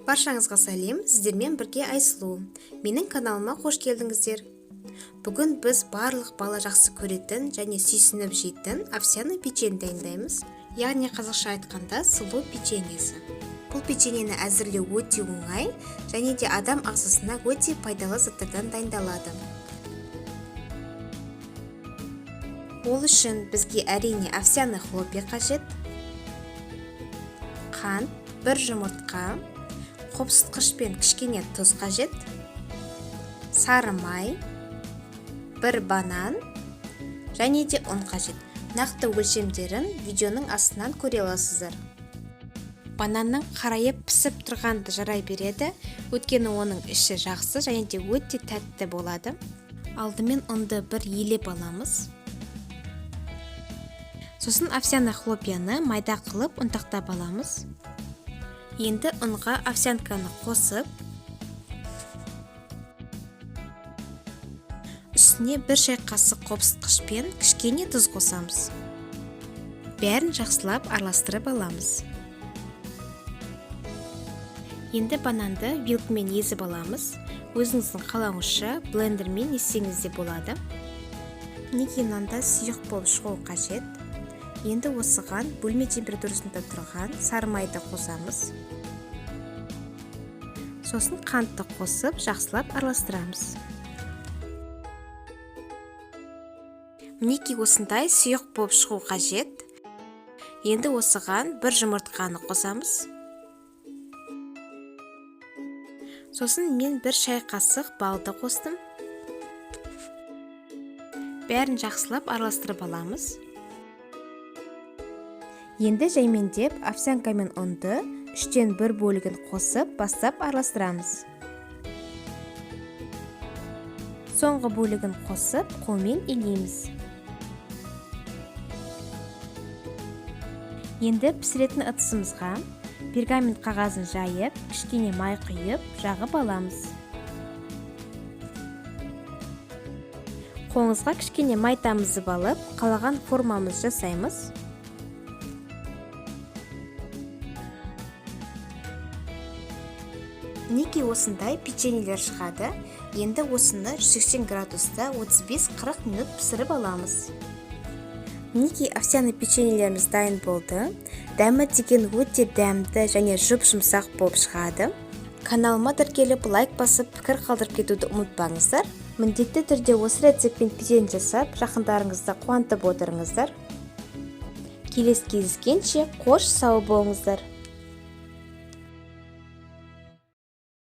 Баршаңызға сәлем, сіздермен бірге Айсұлу. Менің каналыма қош келдіңіздер. Бүгін біз барлық бала жақсы көретін және сүйсініп жейтін овсяный печень дайындаймыз. Яғни қазақша айтқанда сұлу печеньесі. Бұл печеньені әзірлеу өте оңай және де адам ағзасына өте пайдалы заттардан дайындалады. Ол үшін бізге әрине овсяный хлопья қажет, қант, бір жұмыртқа, қопсытқышпен кішкене тұз қажет, сары май, бір банан және де ұн қажет. Нақты өлшемдерін видеоның астынан көре аласыздар. Бананның қарайып пісіп тұрғанды жарай береді, өйткені оның іші жақсы және де өте тәтті болады. Алдымен ұнды бір елеп аламыз. Сосын овсяный хлопьяны майда қылып ұнтақтап аламыз. Енді ұнға овсянканы қосып, үстіне бір шай қасық қопсытқышпен кішкене тұз қосамыз. Бәрін жақсылап араластырып аламыз. Енді бананды вилкамен езіп аламыз. Өзіңіздің қалауыңызша блендермен езсеңіз де болады. Неге нанда сұйық болып шығуы қажет. Енді осыған бөлме температурасында тұрған сары майды қосамыз. Сосын қантты қосып, жақсылап араластырамыз. Мінеки осындай сұйық болып шығуы қажет. Енді осыған бір жұмыртқаны қосамыз. Сосын мен бір шай қасық балды қостым. Бәрін жақсылап араластырып аламыз. Енді жаймендеп овсянка мен ұнды 3-тен 1 бөлігін қосып, бастап араластырамыз. Соңғы бөлігін қосып, қолмен илейміз. Енді пісіретін ыдысымызға пергамент қағазын жайып, кішкене май құйып, жағып аламыз. Қолыңызға кішкене май тамызып алып, қалаған формамыз жасаймыз. Неге осындай печеньелер шығады, енді осыны 180 градуста 35-40 минут пісіріп аламыз. Неге овсяный печеньелеріміз дайын болды. Дәмі деген өте дәмді және жұп-жұмсақ болып шығады. Каналыма тіркеліп лайк басып, пікір қалдырып кетуді ұмытпаңыздар. Міндетті түрде осы рецептпен печень жасап, жақындарыңызды қуантып отырыңыздар. Келесі кездескенше қош сау болыңыздар.